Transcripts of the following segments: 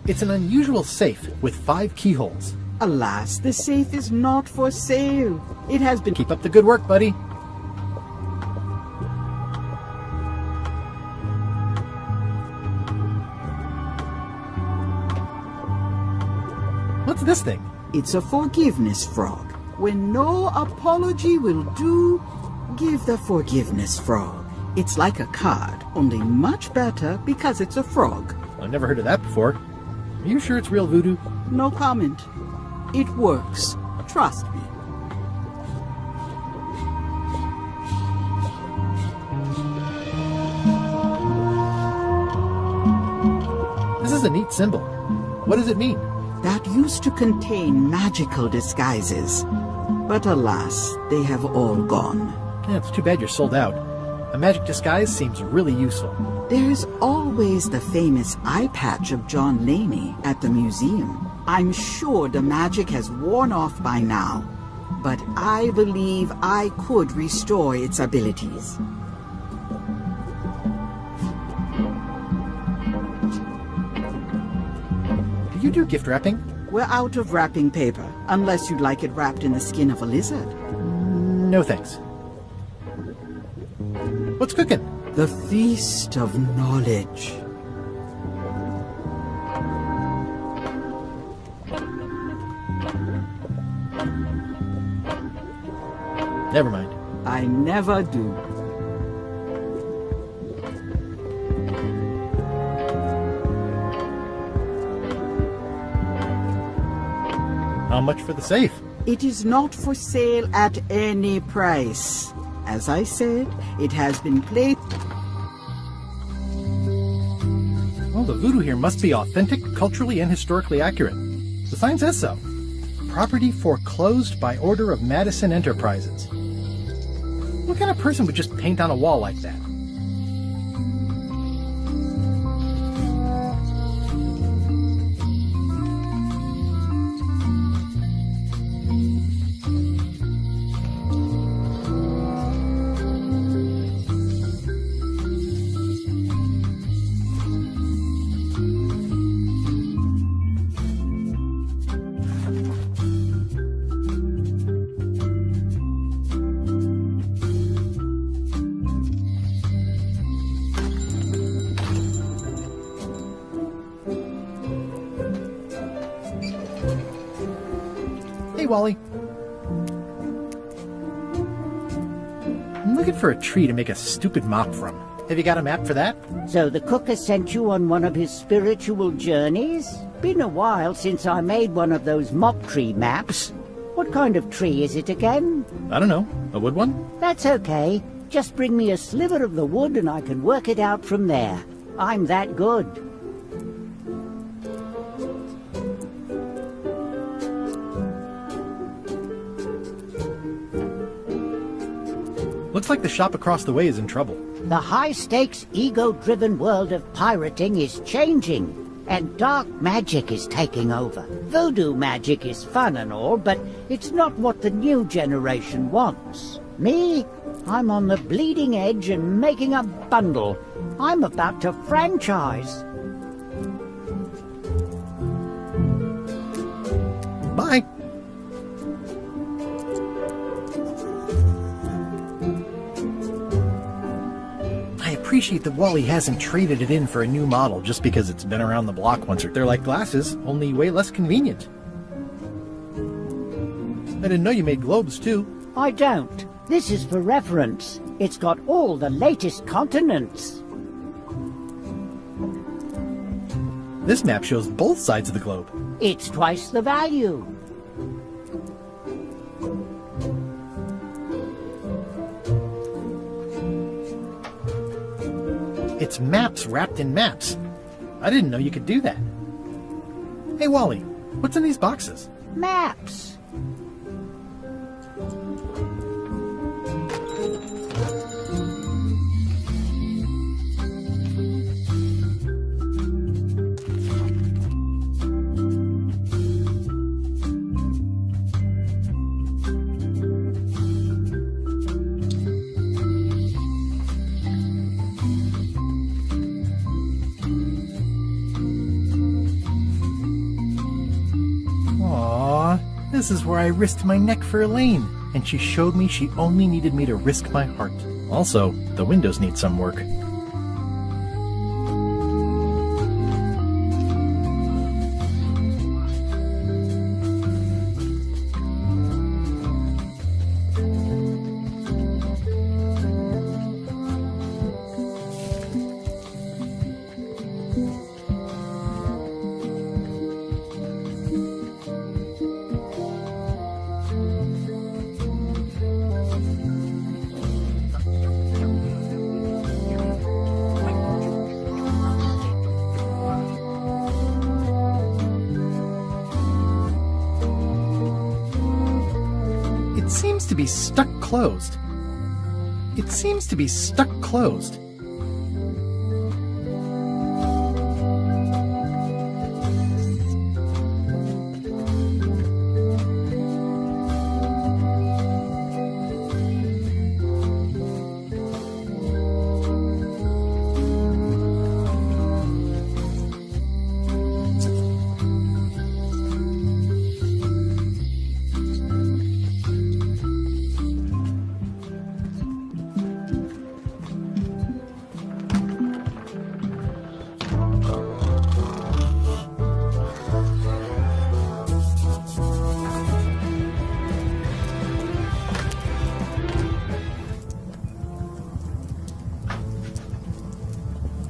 It's an unusual safe with 5 keyholes. Alas, the safe is not for sale. It has been... Keep up the good work, buddy. What's this thing? It's a forgiveness frog. When no apology will do, give the forgiveness frog. It's like a card, only much better because it's a frog. I've never heard of that before. Are you sure it's real voodoo? No comment. It works. Trust me. This is a neat symbol. What does it mean? That used to contain magical disguises. But alas, they have all gone. Yeah, it's too bad you're sold out. A magic disguise seems really useful. There's always the famous eye patch of John Laney at the museum. I'm sure the magic has worn off by now, but I believe I could restore its abilities. Do you do gift wrapping? We're out of wrapping paper, unless you'd like it wrapped in the skin of a lizard. No thanks. What's cooking? The Feast of Knowledge. Never mind. I never do. How much for the safe? It is not for sale at any price. As I said, it has been placed... Well, the voodoo here must be authentic, culturally and historically accurate. The sign says so. Property foreclosed by order of Madison Enterprises. What kind of person would just paint on a wall like that? Hey, Wally. I'm looking for a tree to make a stupid mop from. Have you got a map for that? So the cook has sent you on one of his spiritual journeys? Been a while since I made one of those mop tree maps. What kind of tree is it again? I don't know. A wood one? That's okay. Just bring me a sliver of the wood and I can work it out from there. I'm that good. Looks like the shop across the way is in trouble. The high-stakes, ego-driven world of pirating is changing, and dark magic is taking over. Voodoo magic is fun and all, but it's not what the new generation wants. Me? I'm on the bleeding edge and making a bundle. I'm about to franchise. Bye. I appreciate that Wally hasn't traded it in for a new model just because it's been around the block once. They're like glasses, only way less convenient. I didn't know you made globes, too. I don't. This is for reference. It's got all the latest continents. This map shows both sides of the globe. It's twice the value. It's maps wrapped in maps. I didn't know you could do that. Hey, Wally, what's in these boxes? Maps. This is where I risked my neck for Elaine, and she showed me she only needed me to risk my heart. Also, the windows need some work. It seems to be stuck closed. It seems to be stuck closed.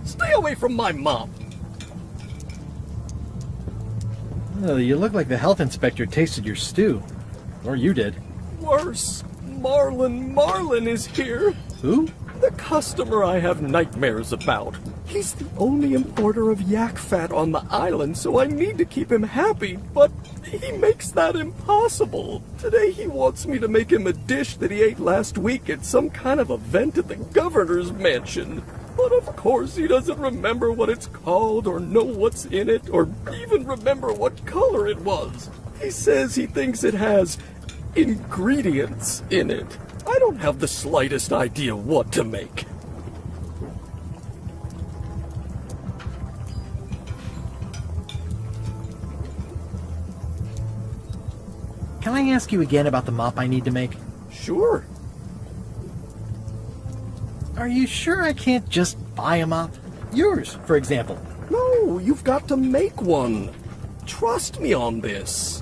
Stay away from my mop! Oh, you look like the health inspector tasted your stew. Or you did. Worse, Marlin is here. Who? The customer I have nightmares about. He's the only importer of yak fat on the island, so I need to keep him happy, but he makes that impossible. Today he wants me to make him a dish that he ate last week at some kind of event at the governor's mansion. But of course he doesn't remember what it's called or know what's in it or even remember what color it was. He says he thinks it has ingredients in it. I don't have the slightest idea what to make. Can I ask you again about the mop I need to make? Sure. Are you sure I can't just buy a mop? Yours, for example. No, you've got to make one. Trust me on this.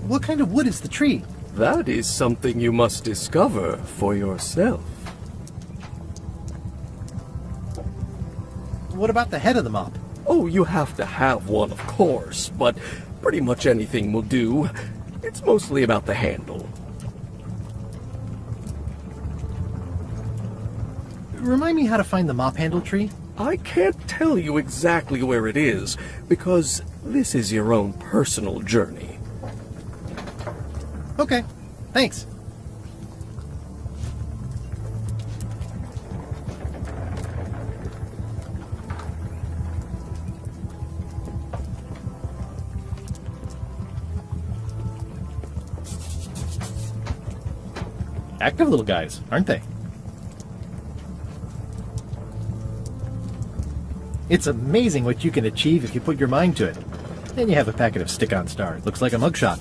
What kind of wood is the tree? That is something you must discover for yourself. What about the head of the mop? Oh, you have to have one, of course, but pretty much anything will do. It's mostly about the handle. Remind me how to find the mop handle tree? I can't tell you exactly where it is, because this is your own personal journey. Okay, thanks. Active little guys, aren't they? It's amazing what you can achieve if you put your mind to it. Then you have a packet of stick-on stars. Looks like a mugshot.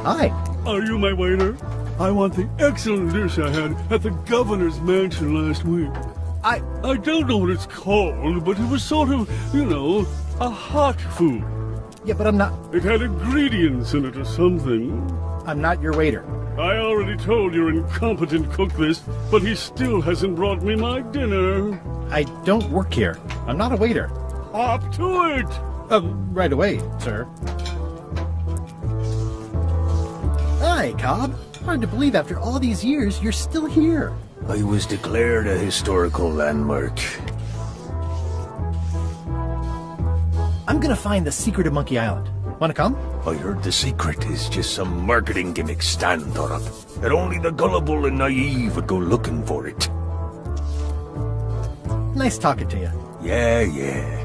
Hi. Are you my waiter? I want the excellent dish I had at the governor's mansion last week. I don't know what it's called, but it was sort of, you know, a hot food. Yeah, but I'm not... It had ingredients in it or something. I'm not your waiter. I already told your incompetent cook this, but he still hasn't brought me my dinner. I don't work here. I'm not a waiter. Hop to it! Right away, sir. Hi, Cobb. Hard to believe after all these years you're still here. I was declared a historical landmark. I'm gonna find the secret of Monkey Island. Wanna come? I heard the secret is just some marketing gimmick Stan thought up. That only the gullible and naive would go looking for it. Nice talking to you. Yeah.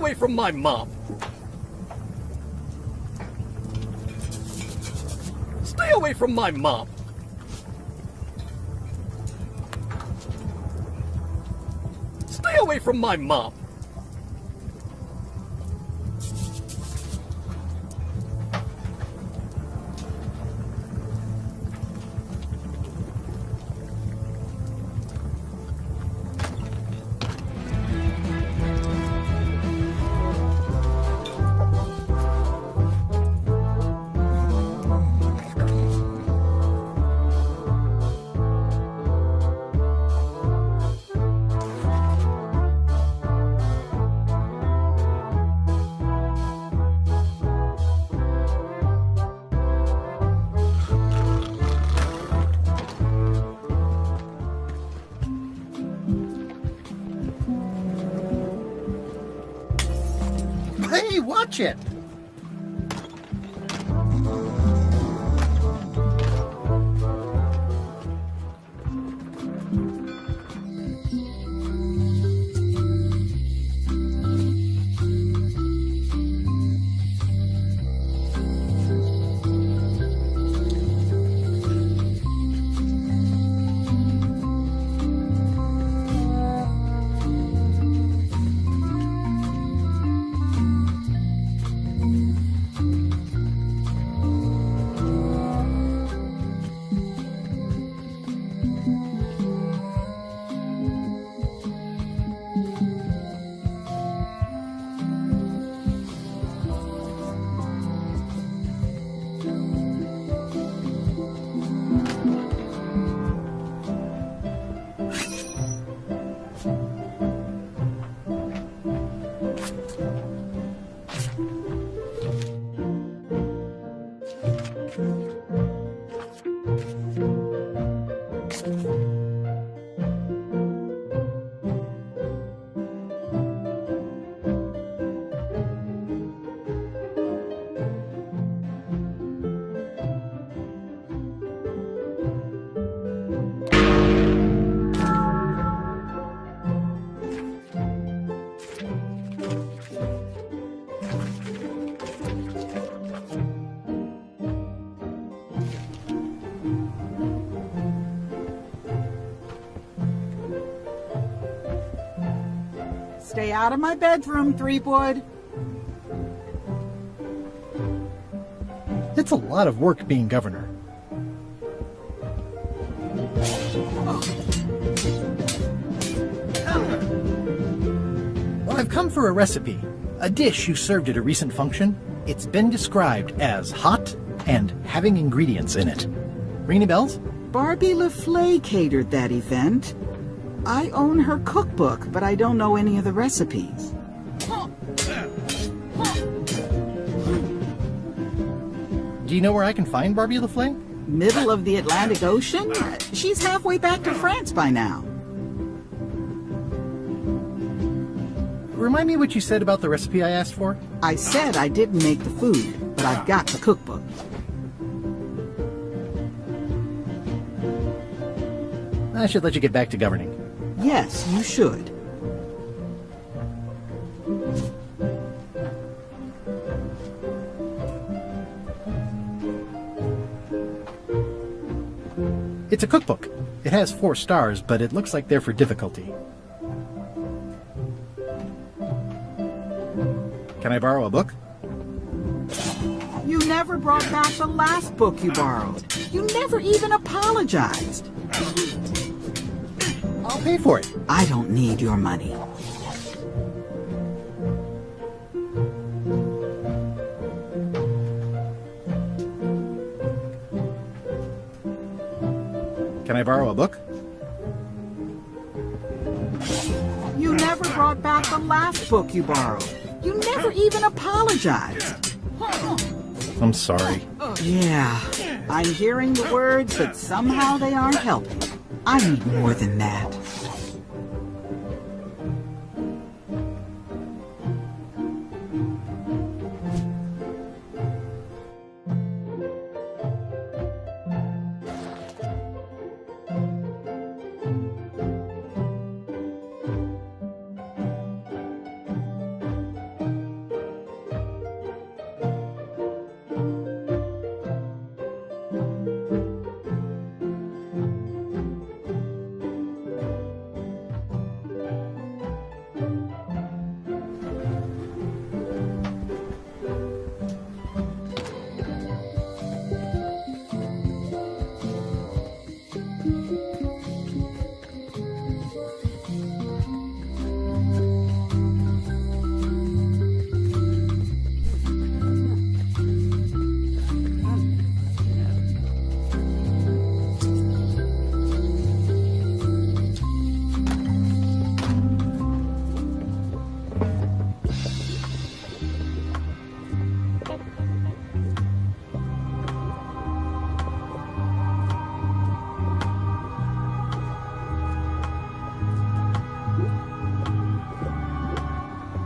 away from my mop! Stay away from my mop! Stay away from my mop! Hey, watch it! Stay out of my bedroom, Threepwood. It's a lot of work being governor. Well, I've come for a recipe. A dish you served at a recent function. It's been described as hot and having ingredients in it. Ring any bells? Barbie LaFleur catered that event. I own her cookbook, but I don't know any of the recipes. Do you know where I can find Barbie LaFleur? Middle of the Atlantic Ocean? She's halfway back to France by now. Remind me what you said about the recipe I asked for? I said I didn't make the food, but I've got the cookbook. I should let you get back to governing. Yes, you should. It's a cookbook. It has 4 stars, but it looks like they're for difficulty. Can I borrow a book? You never brought back the last book you borrowed. You never even apologized. I'll pay for it. I don't need your money. Can I borrow a book? You never brought back the last book you borrowed. You never even apologized. I'm sorry. Yeah, I'm hearing the words, but somehow they aren't helping. I need more than that.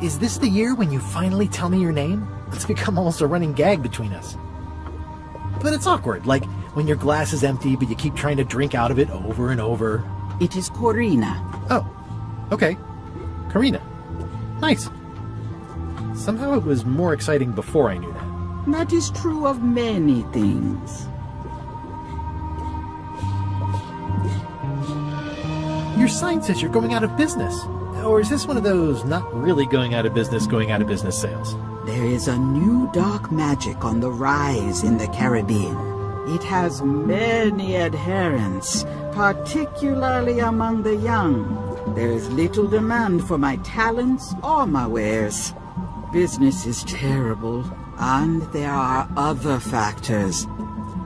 Is this the year when you finally tell me your name? It's become almost a running gag between us. But it's awkward, like when your glass is empty but you keep trying to drink out of it over and over. It is Corina. Oh, okay. Karina. Nice. Somehow it was more exciting before I knew that. That is true of many things. Your sign says you're going out of business. Or is this one of those not really going out of business sales? There is a new dark magic on the rise in the Caribbean. It has many adherents, particularly among the young. There is little demand for my talents or my wares. Business is terrible, and there are other factors.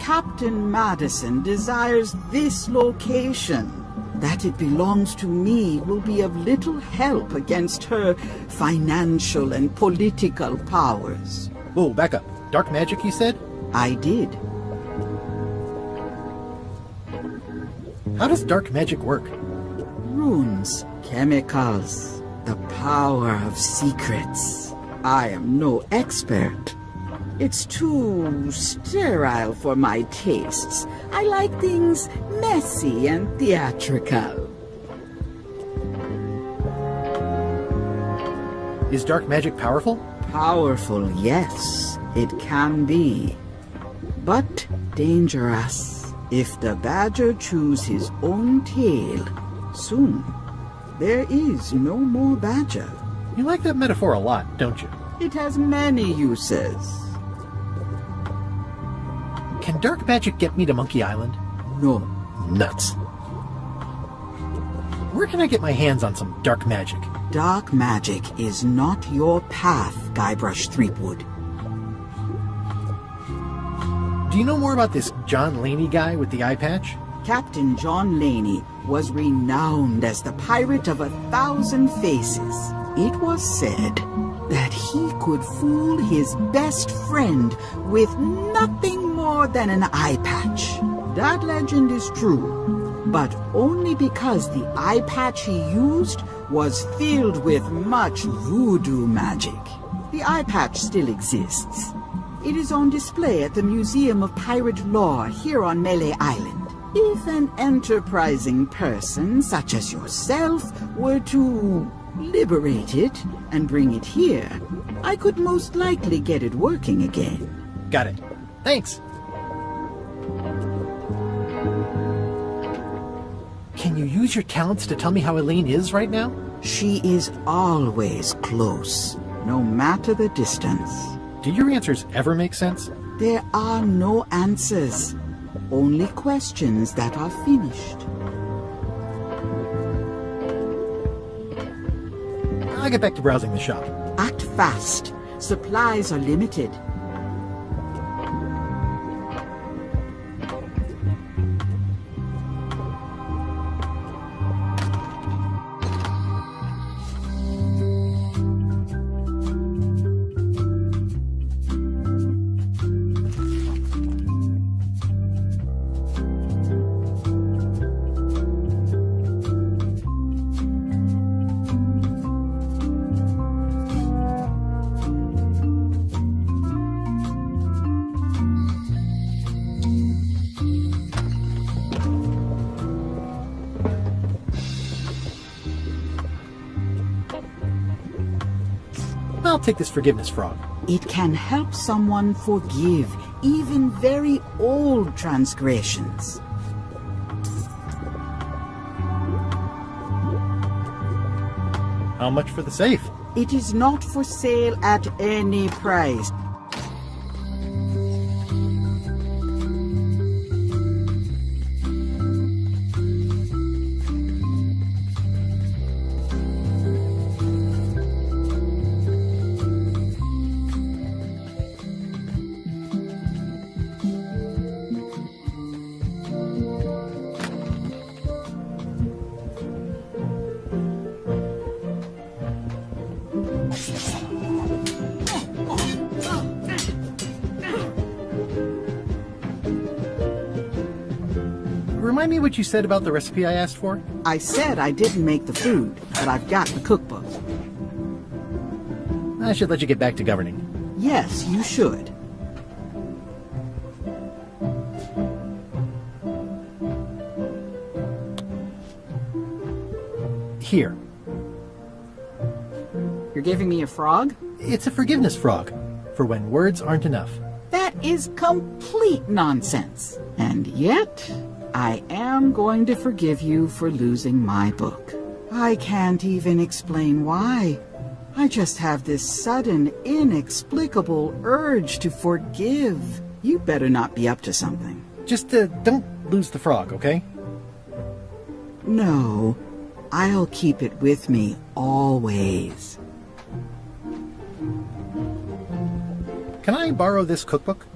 Captain Madison desires this location. That it belongs to me will be of little help against her financial and political powers. Whoa, back up. Dark magic, you said? I did. How does dark magic work? Runes, chemicals, the power of secrets. I am no expert. It's too sterile for my tastes. I like things messy and theatrical. Is dark magic powerful? Powerful, yes, it can be. But dangerous. If the badger chews his own tail, soon there is no more badger. You like that metaphor a lot, don't you? It has many uses. Can dark magic get me to Monkey Island? No. Nuts. Where can I get my hands on some dark magic? Dark magic is not your path, Guybrush Threepwood. Do you know more about this John Laney guy with the eye patch? Captain John Laney was renowned as the pirate of 1,000 faces. It was said that he could fool his best friend with nothing more than an eye patch. That legend is true, but only because the eye patch he used was filled with much voodoo magic. The eye patch still exists. It is on display at the Museum of Pirate Lore here on Melee Island. If an enterprising person such as yourself were to liberate it and bring it here, I could most likely get it working again. Got it. Thanks. Can you use your talents to tell me how Elaine is right now? She is always close, no matter the distance. Do your answers ever make sense? There are no answers, only questions that are finished. I'll get back to browsing the shop. Act fast. Supplies are limited. I'll take this forgiveness frog. It can help someone forgive even very old transgressions. How much for the safe? It is not for sale at any price. Remind me what you said about the recipe I asked for? I said I didn't make the food, but I've got the cookbook. I should let you get back to governing. Yes, you should. Here. You're giving me a frog? It's a forgiveness frog, for when words aren't enough. That is complete nonsense. And yet, I am going to forgive you for losing my book. I can't even explain why. I just have this sudden, inexplicable urge to forgive. You better not be up to something. Just don't lose the frog, okay? No, I'll keep it with me always. Can I borrow this cookbook?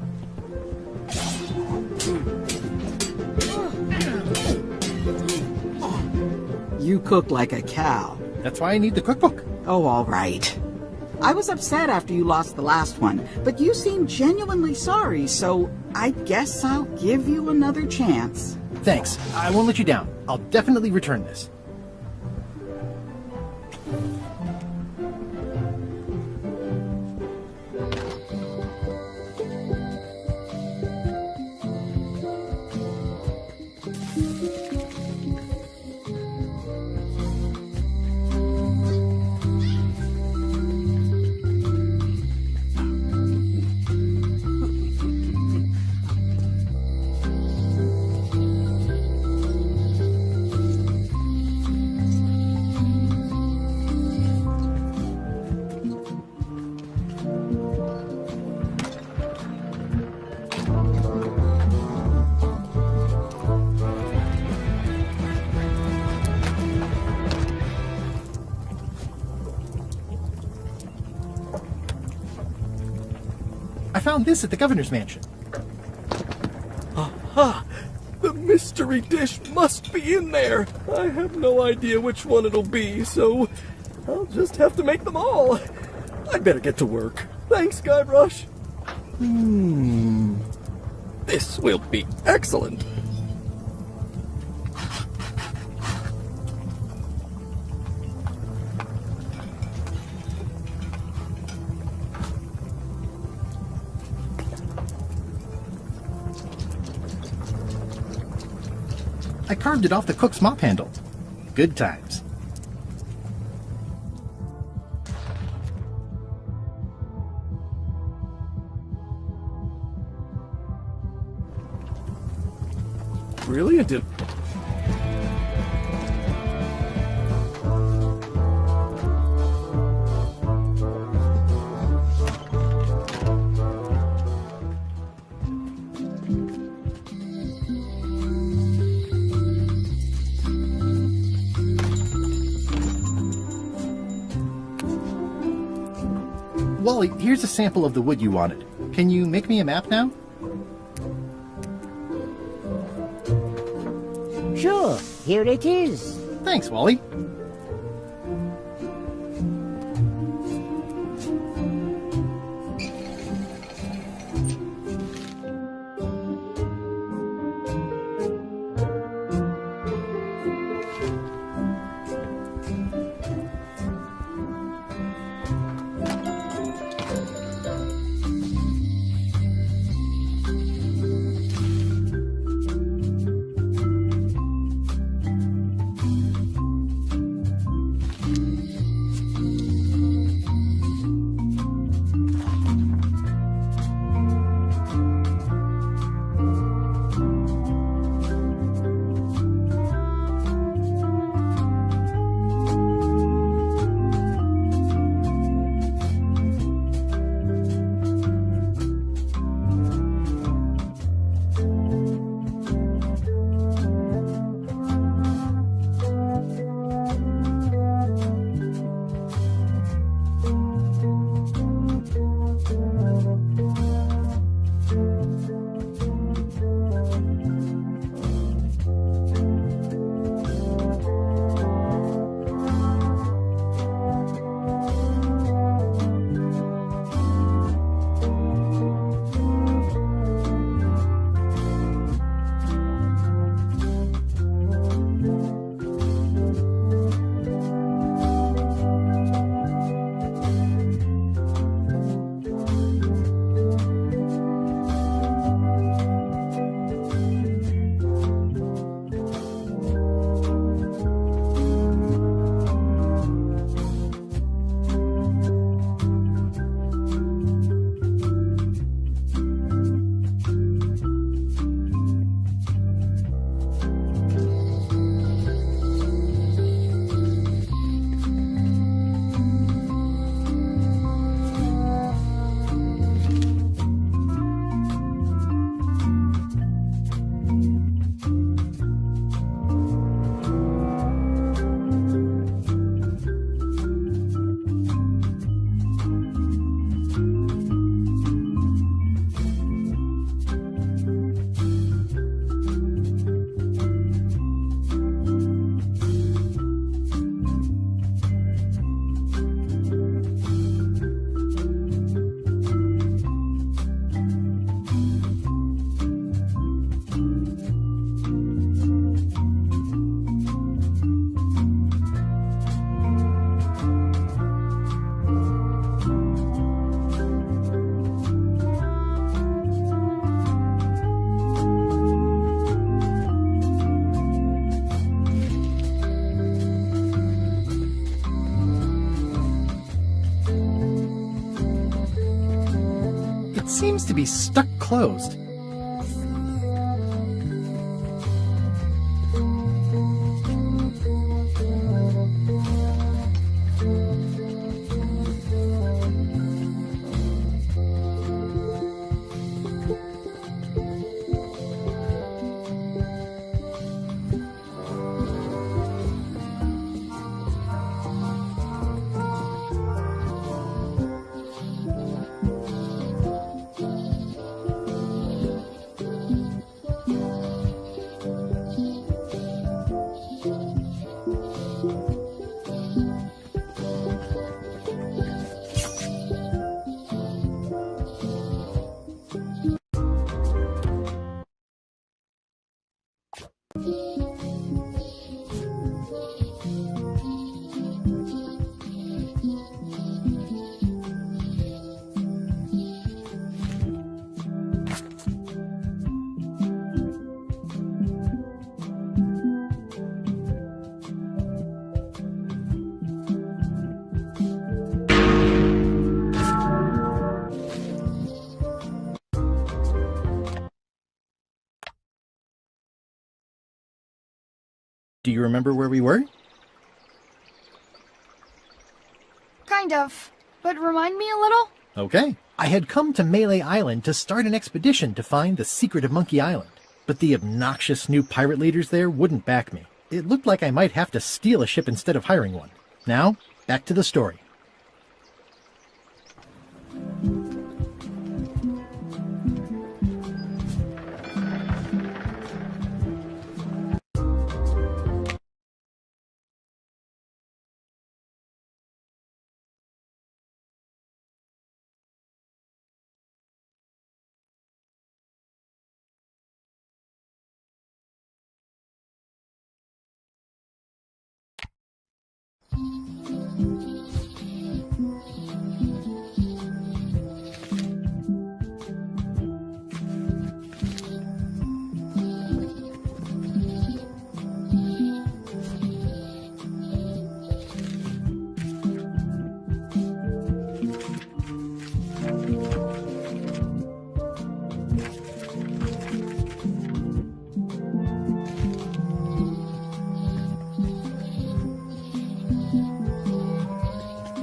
You cook like a cow. That's why I need the cookbook. Oh, all right. I was upset after you lost the last one, but you seemed genuinely sorry, so I guess I'll give you another chance. Thanks. I won't let you down. I'll definitely return this. I found this at the governor's mansion. Aha! The mystery dish must be in there. I have no idea which one it'll be, so I'll just have to make them all. I'd better get to work. Thanks, Guybrush. This will be excellent. I carved it off the cook's mop handle. Good times. Brilliant. Wally, here's a sample of the wood you wanted. Can you make me a map now? Sure, here it is. Thanks, Wally. seems to be stuck closed. Do you remember where we were? Kind of. But remind me a little? Okay. I had come to Melee Island to start an expedition to find the secret of Monkey Island. But the obnoxious new pirate leaders there wouldn't back me. It looked like I might have to steal a ship instead of hiring one. Now, back to the story.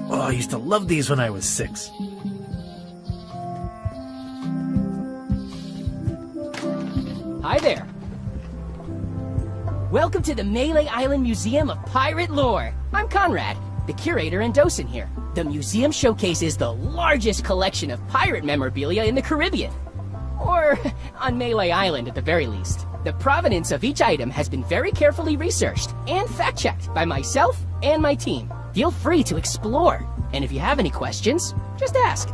Oh, I used to love these when I was 6. Hi there. Welcome to the Melee Island Museum of Pirate Lore. I'm Conrad, the curator and docent here. The museum showcases the largest collection of pirate memorabilia in the Caribbean. Or on Melee Island at the very least. The provenance of each item has been very carefully researched and fact-checked by myself and my team. Feel free to explore, and if you have any questions, just ask.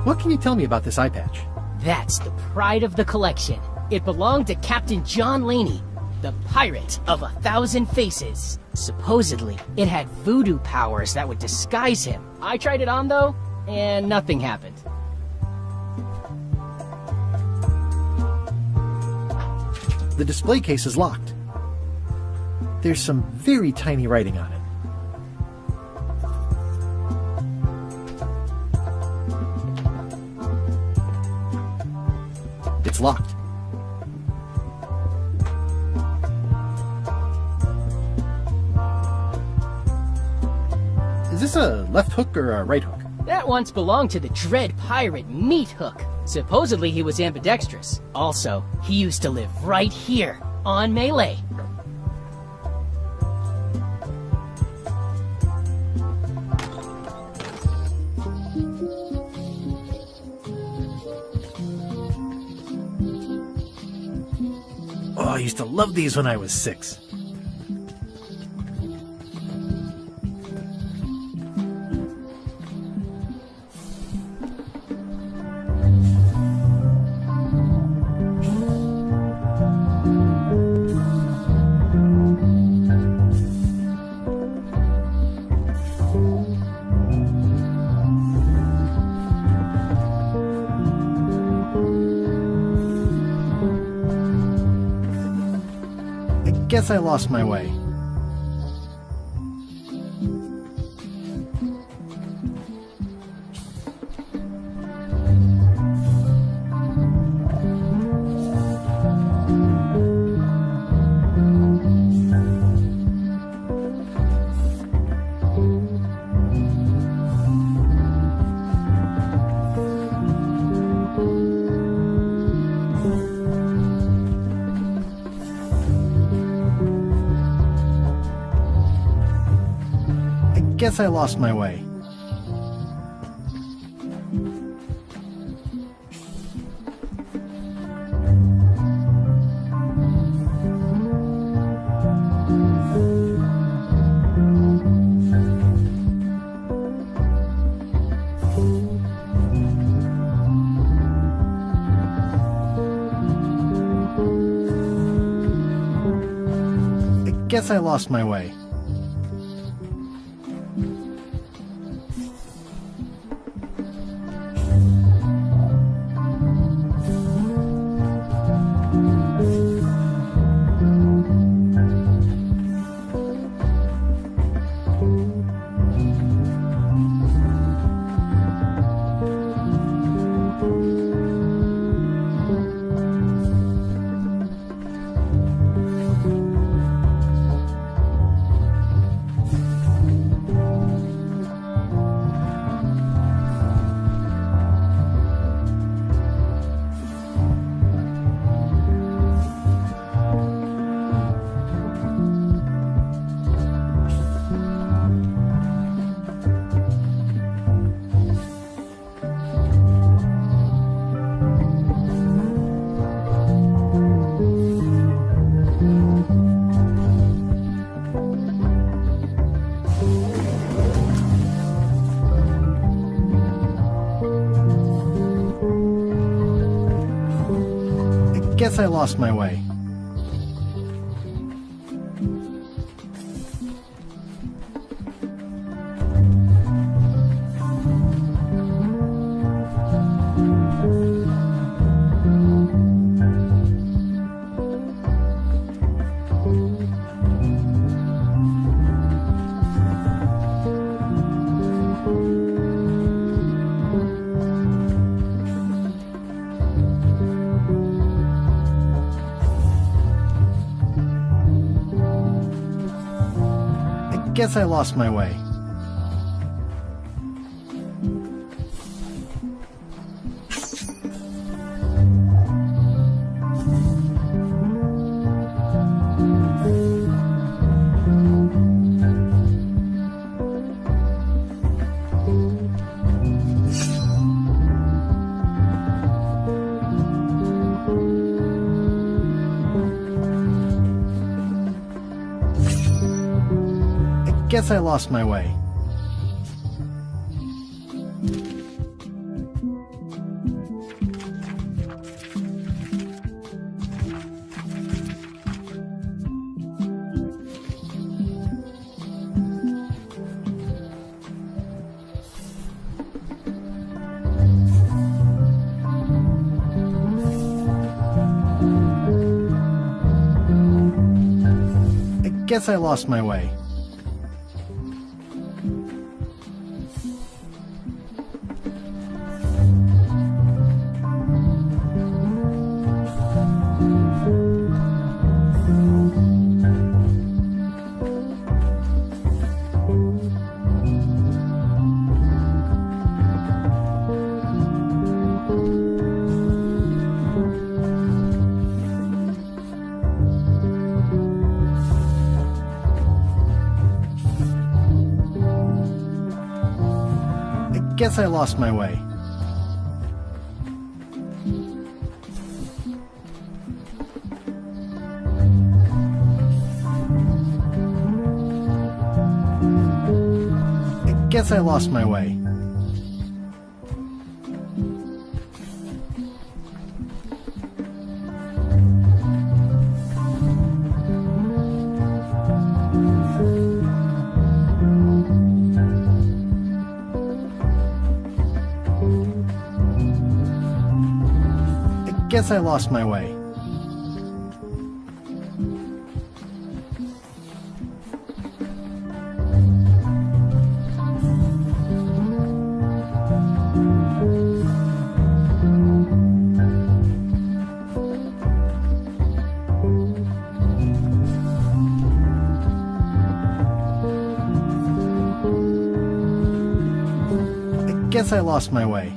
What can you tell me about this eye patch? That's the pride of the collection. It belonged to Captain John Laney, the pirate of 1,000 faces. Supposedly, it had voodoo powers that would disguise him. I tried it on though, and nothing happened. The display case is locked. There's some very tiny writing on it. It's locked. Is this a left hook or a right hook? That once belonged to the dread pirate Meat Hook. Supposedly he was ambidextrous. Also, he used to live right here, on Melee. Oh, I used to love these when I was 6. Guess I lost my way. guess I lost my way. Guess I lost my way. Guess I lost my way. Guess I lost my way. Guess I lost my way. Guess I lost my way. Guess I lost my way. Guess I lost my way. Guess I lost my way. Guess I lost my way.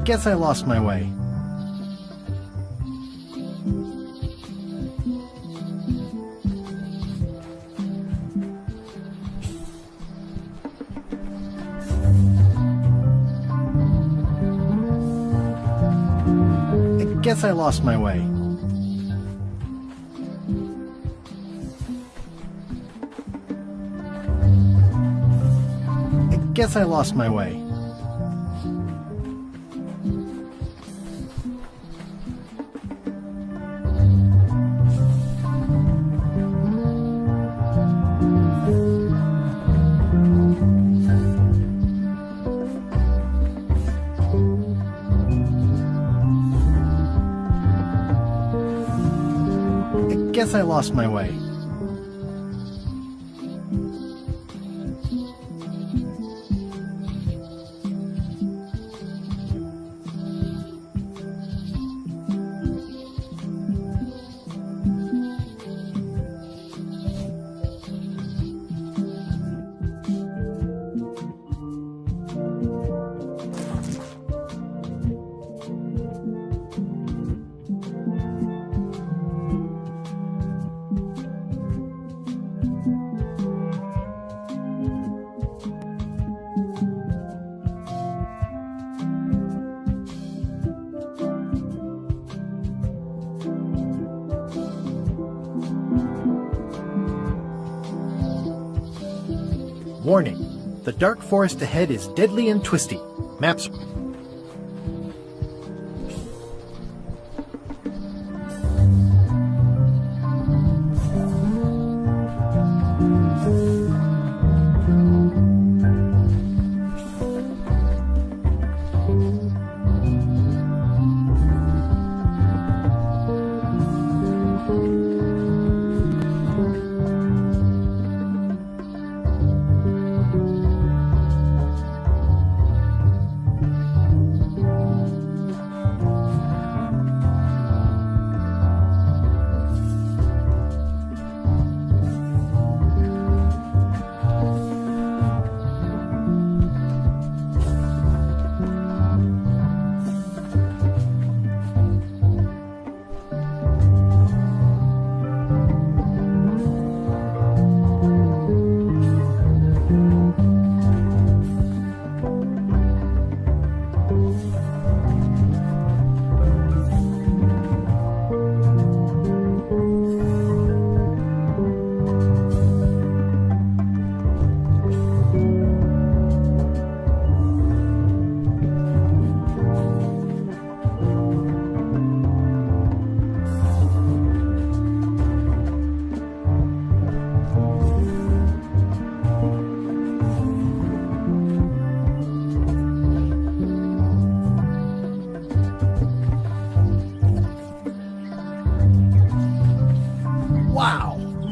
guess I lost my way. I guess I lost my way. I guess I lost my way. Guess I lost my way. Warning, the dark forest ahead is deadly and twisty. Maps.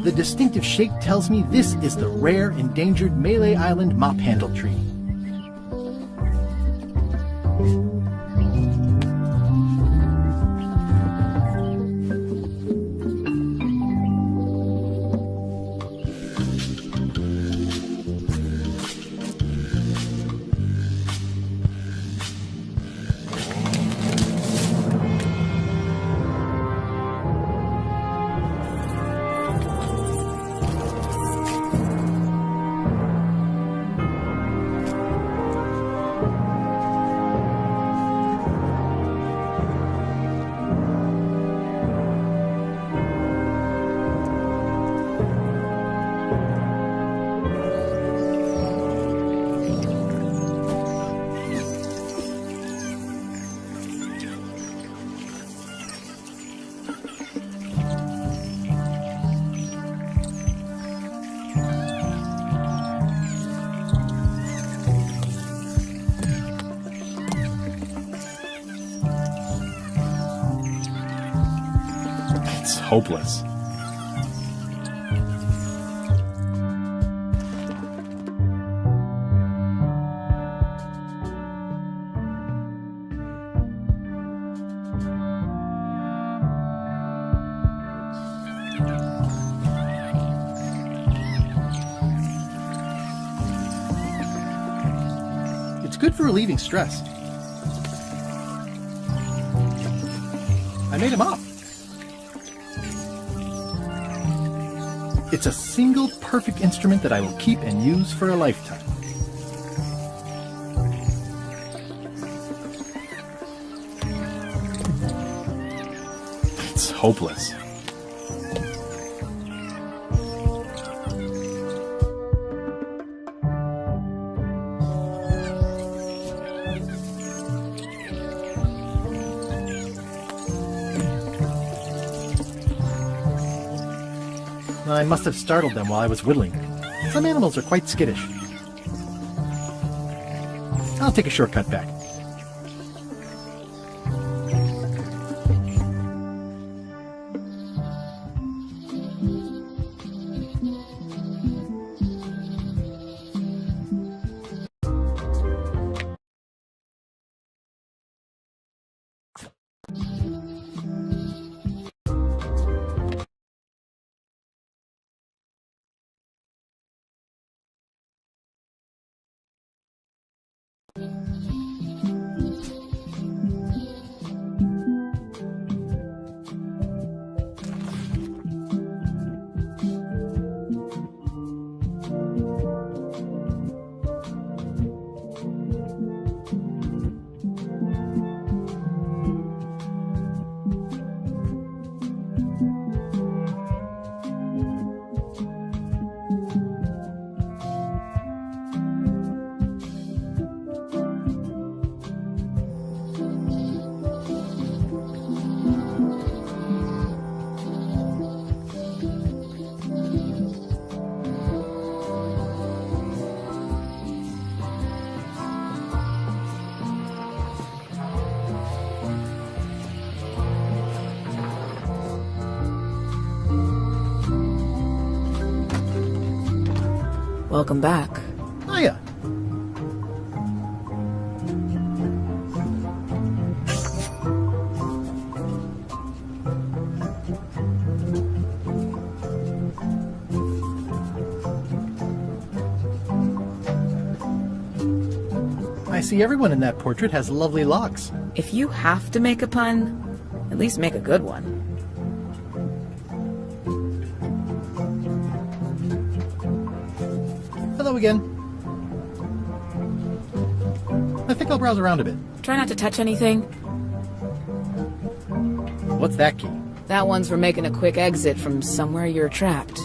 The distinctive shape tells me this is the rare, endangered Malay Island mop handle tree. Hopeless. It's good for relieving stress. I made him up. It's a single perfect instrument that I will keep and use for a lifetime. It's hopeless. I must have startled them while I was whittling. Some animals are quite skittish. I'll take a shortcut back. Welcome back. Hiya. I see everyone in that portrait has lovely locks. If you have to make a pun, at least make a good one. Hello again. I think I'll browse around a bit. Try not to touch anything. What's that key? That one's for making a quick exit from somewhere you're trapped.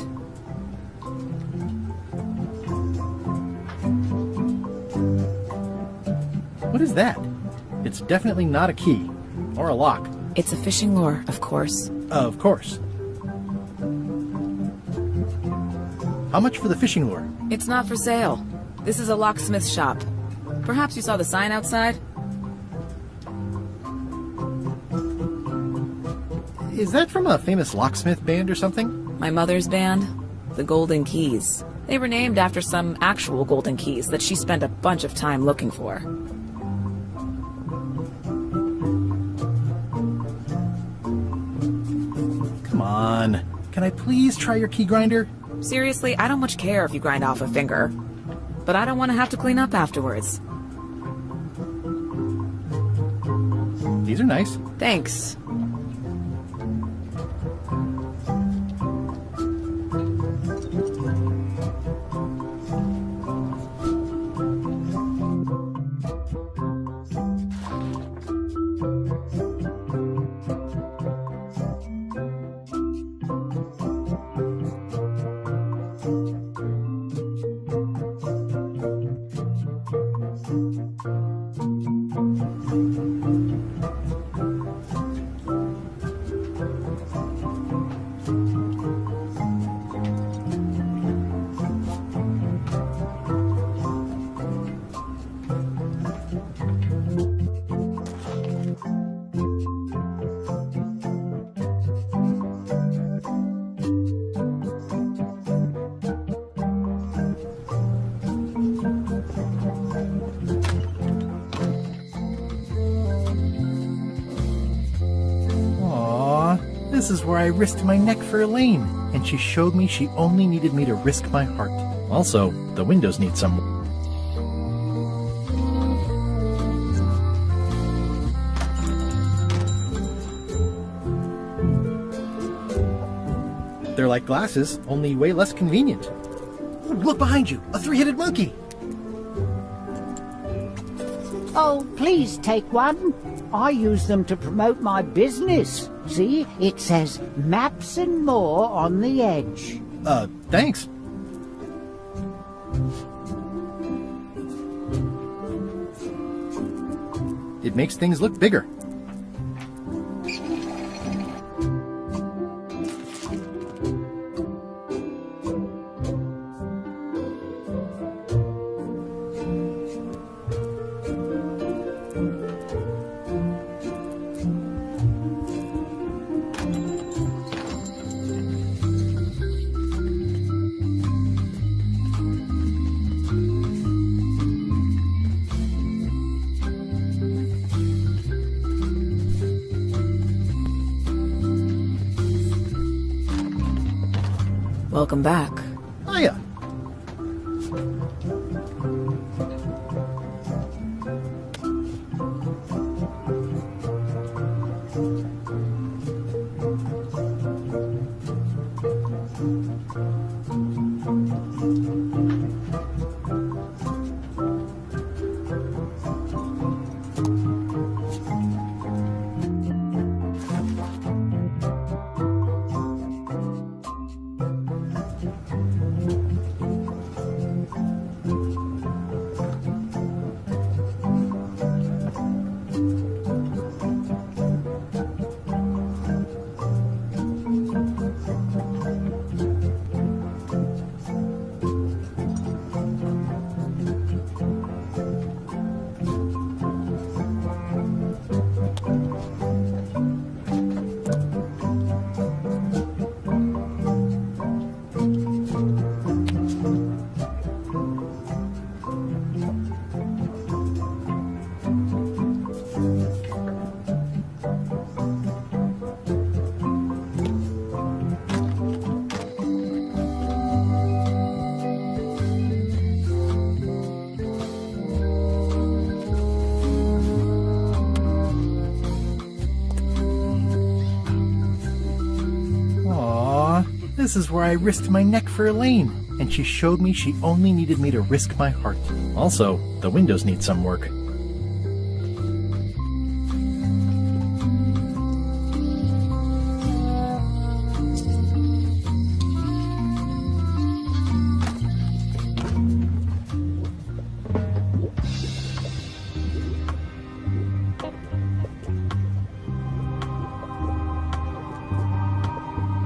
What is that? It's definitely not a key. Or a lock. It's a fishing lure, of course. Of course. How much for the fishing lure? It's not for sale. This is a locksmith shop. Perhaps you saw the sign outside? Is that from a famous locksmith band or something? My mother's band, the Golden Keys. They were named after some actual golden keys that she spent a bunch of time looking for. Come on. Can I please try your key grinder? Seriously, I don't much care if you grind off a finger. But I don't want to have to clean up afterwards. These are nice. Thanks. This is where I risked my neck for Elaine, and she showed me she only needed me to risk my heart. Also, the windows need some... They're like glasses, only way less convenient. Ooh, look behind you! A three-headed monkey! Oh, please take one. I use them to promote my business. See, it says Maps and More on the edge. Thanks. It makes things look bigger. Welcome back. Hiya. This is where I risked my neck for Elaine, and she showed me she only needed me to risk my heart. Also, the windows need some work.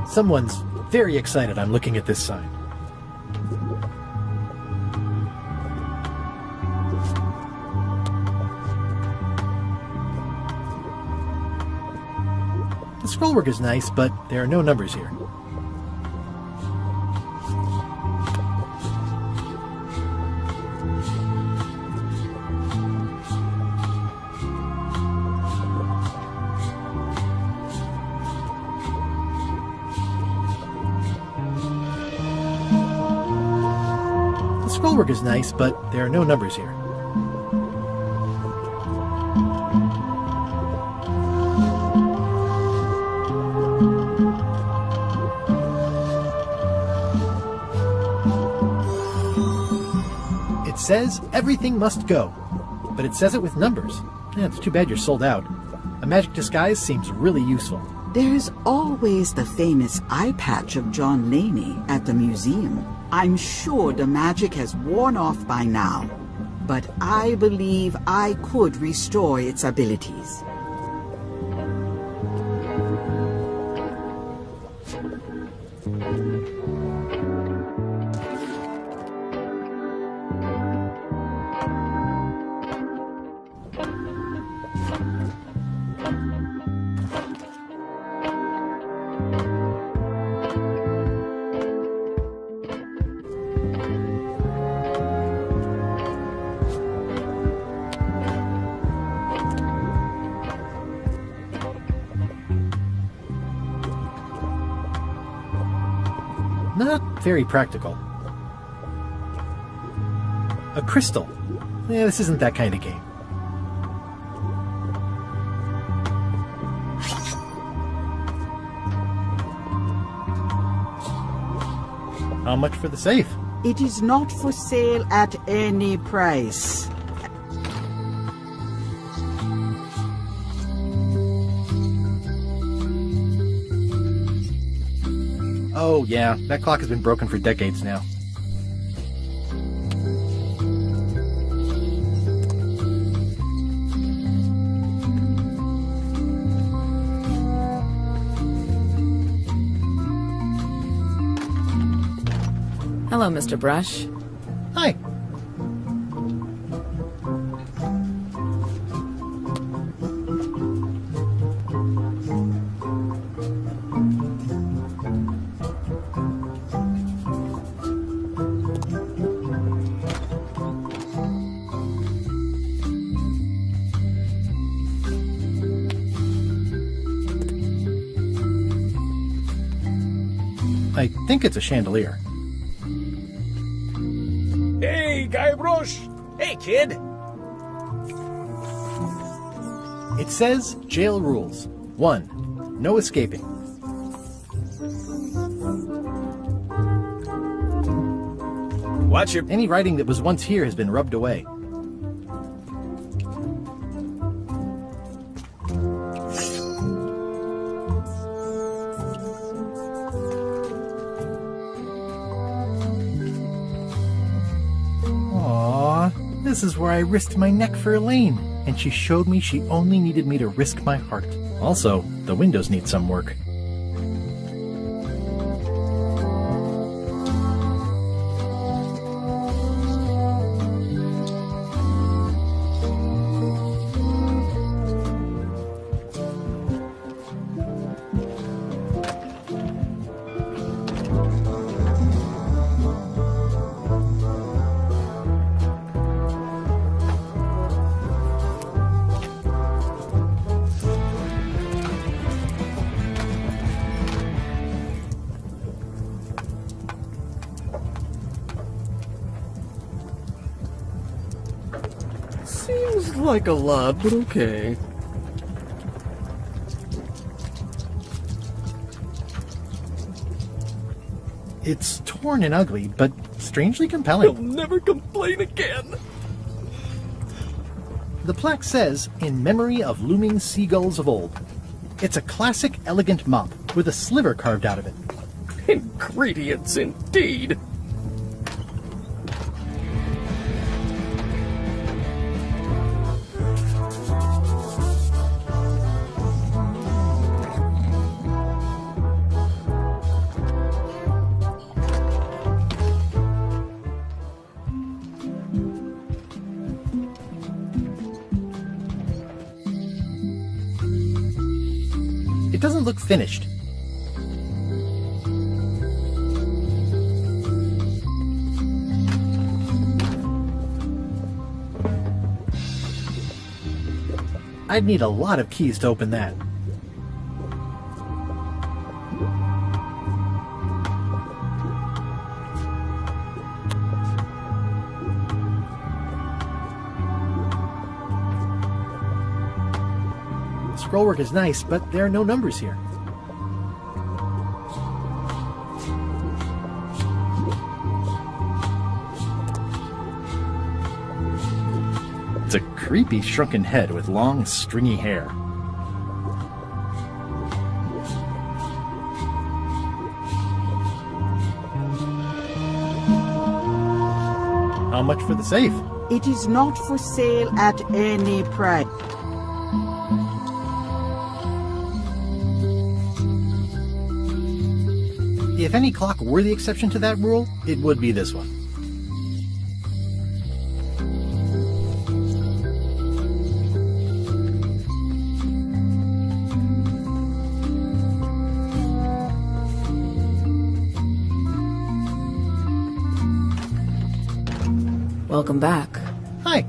Someone's very excited I'm looking at this sign. The scrollwork is nice, but there are no numbers here. The scrollwork is nice, but there are no numbers here. It says everything must go, but it says it with numbers. Yeah, it's too bad you're sold out. A magic disguise seems really useful. There's always the famous eye patch of John Laney at the museum. I'm sure the magic has worn off by now, but I believe I could restore its abilities. Not very practical. A crystal. Yeah, this isn't that kind of game. How much for the safe? It is not for sale at any price. Oh yeah, that clock has been broken for decades now. Hello, Mr. Brush. Hi. I think it's a chandelier. Hey, Guybrush! Hey, kid! It says jail rules. 1. No escaping. Watch your... Any writing that was once here has been rubbed away. Aww, this is where I risked my neck for Elaine, and she showed me she only needed me to risk my heart. Also, the windows need some work. Seems like a lot, but okay. It's torn and ugly, but strangely He'll compelling. never complain again. The plaque says, "In memory of looming seagulls of old." It's a classic, elegant mop with a sliver carved out of it. Ingredients indeed. It doesn't look finished. I'd need a lot of keys to open that. Scrollwork is nice, but there are no numbers here. It's a creepy shrunken head with long, stringy hair. How much for the safe? It is not for sale at any price. If any clock were the exception to that rule, it would be this one. Welcome back. Hi.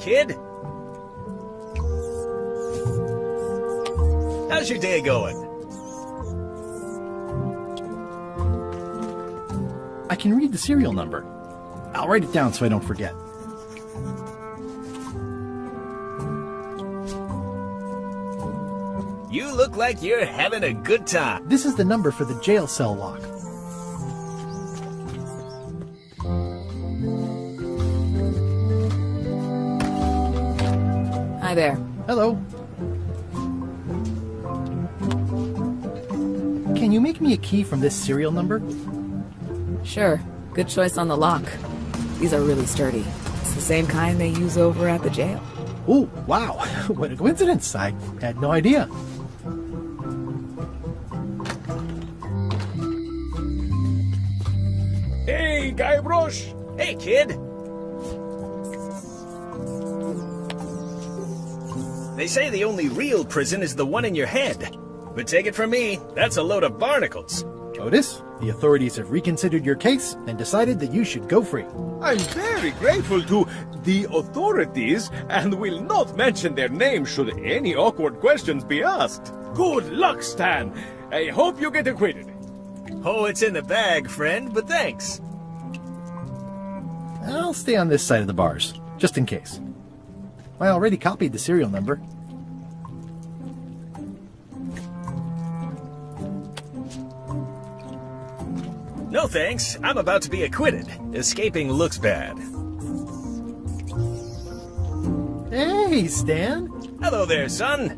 kid. How's your day going? I can read the serial number. I'll write it down so I don't forget. You look like you're having a good time. This is the number for the jail cell lock. Hi there. Hello. Can you make me a key from this serial number? Sure. Good choice on the lock. These are really sturdy. It's the same kind they use over at the jail. Oh, wow. What a coincidence. I had no idea. Hey, Guybrush! Hey, kid! They say the only real prison is the one in your head. But take it from me, that's a load of barnacles. Otis, the authorities have reconsidered your case and decided that you should go free. I'm very grateful to the authorities and will not mention their name should any awkward questions be asked. Good luck, Stan. I hope you get acquitted. Oh, it's in the bag, friend, but thanks. I'll stay on this side of the bars, just in case. I already copied the serial number. No thanks, I'm about to be acquitted. Escaping looks bad. Hey, Stan. Hello there, son.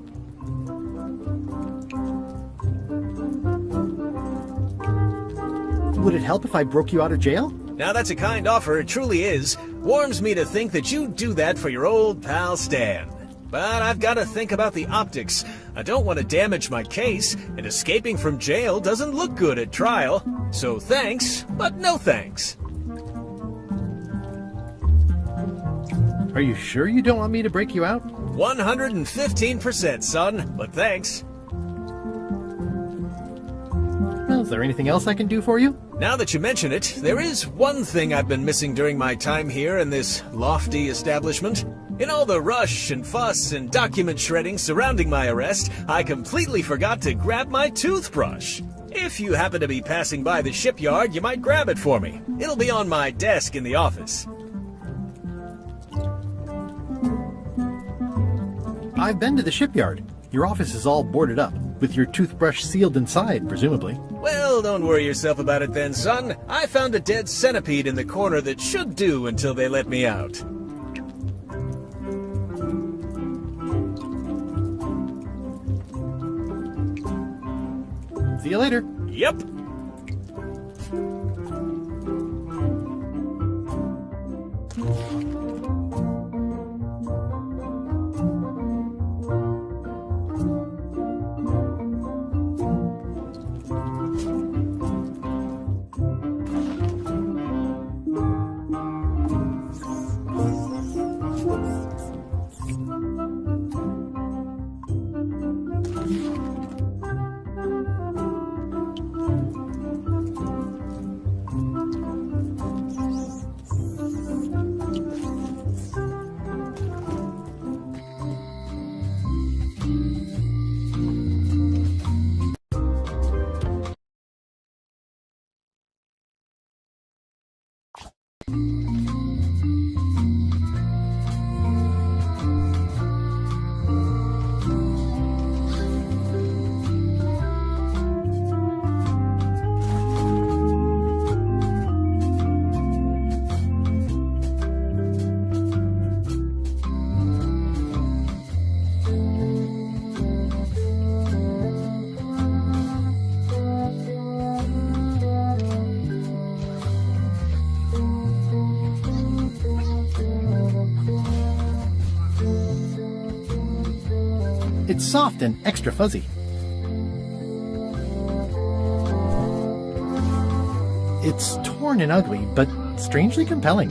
Would it help if I broke you out of jail? Now that's a kind offer, it truly is. Warms me to think that you'd do that for your old pal Stan. But I've got to think about the optics. I don't want to damage my case, and escaping from jail doesn't look good at trial. So thanks, but no thanks. Are you sure you don't want me to break you out? 115%, son, but thanks. Well, is there anything else I can do for you? Now that you mention it, there is one thing I've been missing during my time here in this lofty establishment. In all the rush and fuss and document shredding surrounding my arrest, I completely forgot to grab my toothbrush. If you happen to be passing by the shipyard, you might grab it for me. It'll be on my desk in the office. I've been to the shipyard. Your office is all boarded up, with your toothbrush sealed inside, presumably. Well, don't worry yourself about it then, son. I found a dead centipede in the corner that should do until they let me out. See you later. Yep. It's soft and extra fuzzy. It's torn and ugly, but strangely compelling.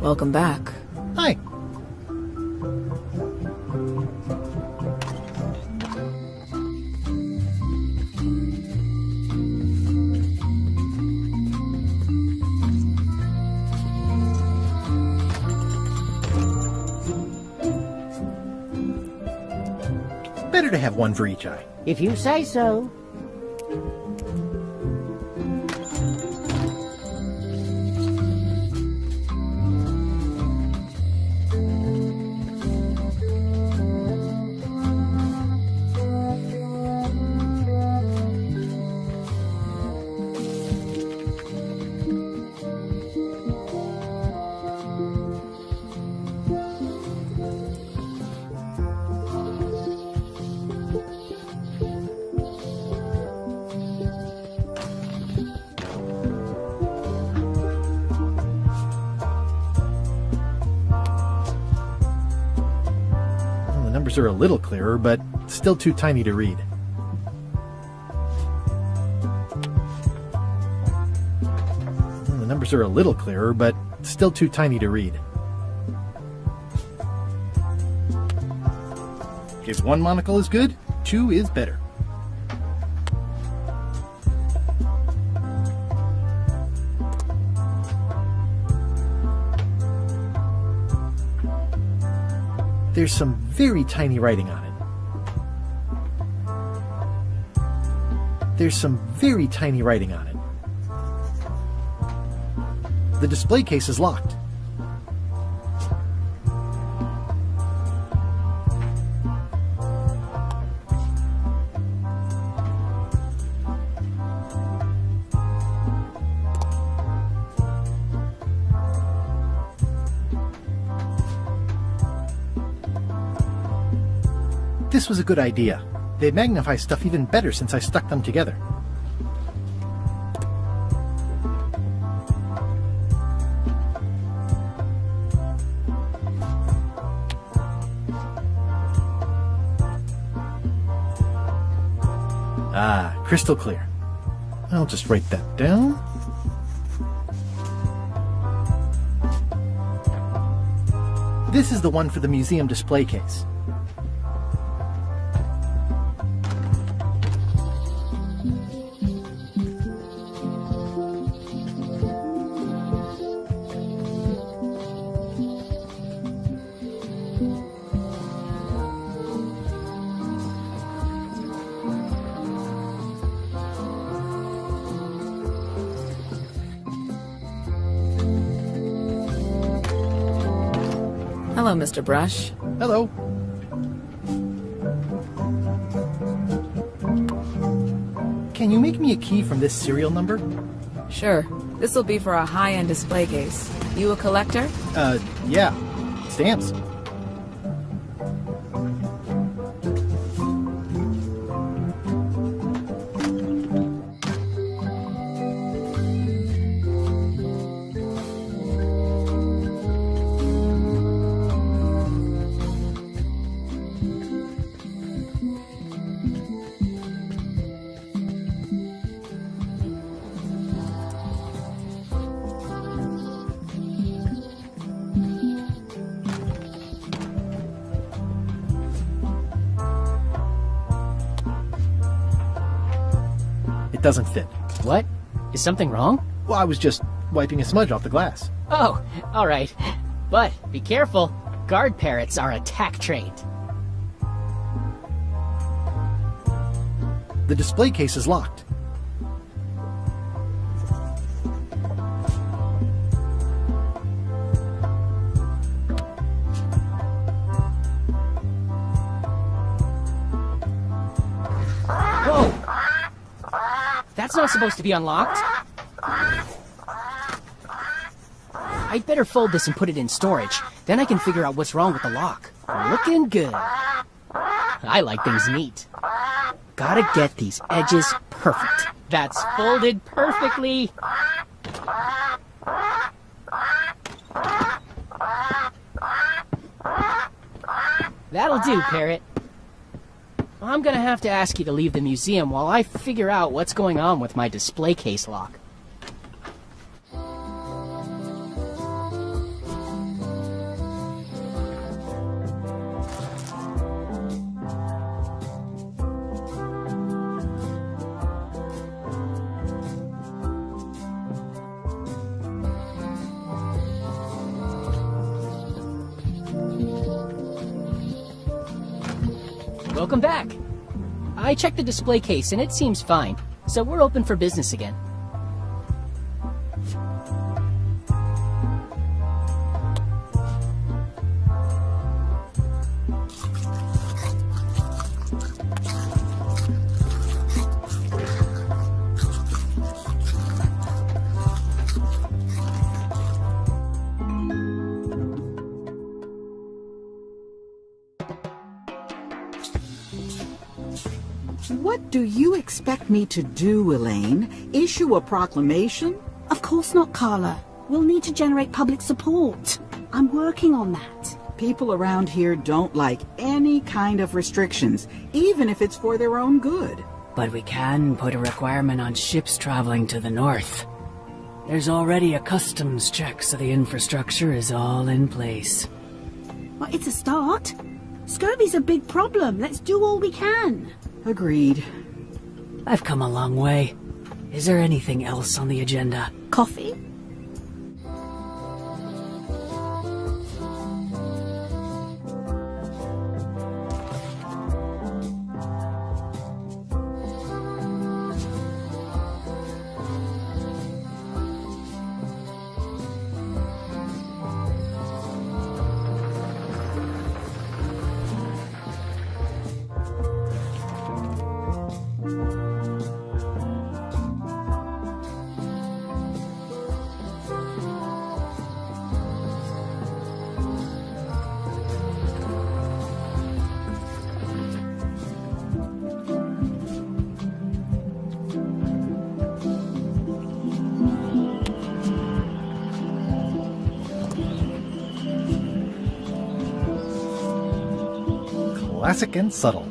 Welcome back. Hi. Better to have one for each eye. If you say so. Numbers are a little clearer, but still too tiny to read. The numbers are a little clearer, but still too tiny to read. If one monocle is good, two is better. There's some very tiny writing on it. There's some very tiny writing on it. The display case is locked. This was a good idea. They magnify stuff even better since I stuck them together. Ah, crystal clear. I'll just write that down. This is the one for the museum display case. Hello, Mr. Brush. Hello. Can you make me a key from this serial number? Sure. This will be for a high-end display case. You a collector? Yeah. Stamps. It doesn't fit. What? Is something wrong? Well, I was just wiping a smudge off the glass. Oh, alright. But be careful. Guard parrots are attack trained. The display case is locked. Whoa! That's not supposed to be unlocked. I'd better fold this and put it in storage. Then I can figure out what's wrong with the lock. Looking good. I like things neat. Gotta get these edges perfect. That's folded perfectly. That'll do, Parrot. I'm gonna have to ask you to leave the museum while I figure out what's going on with my display case lock. Welcome back. I checked the display case and it seems fine, so we're open for business again. What do you expect me to do, Elaine? Issue a proclamation? Of course not, Carla. We'll need to generate public support. I'm working on that. People around here don't like any kind of restrictions, even if it's for their own good. But we can put a requirement on ships traveling to the north. There's already a customs check, so the infrastructure is all in place. Well, it's a start. Scurvy's a big problem. Let's do all we can. Agreed. I've come a long way. Is there anything else on the agenda? Coffee? Classic and subtle.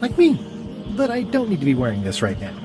Like me. But I don't need to be wearing this right now.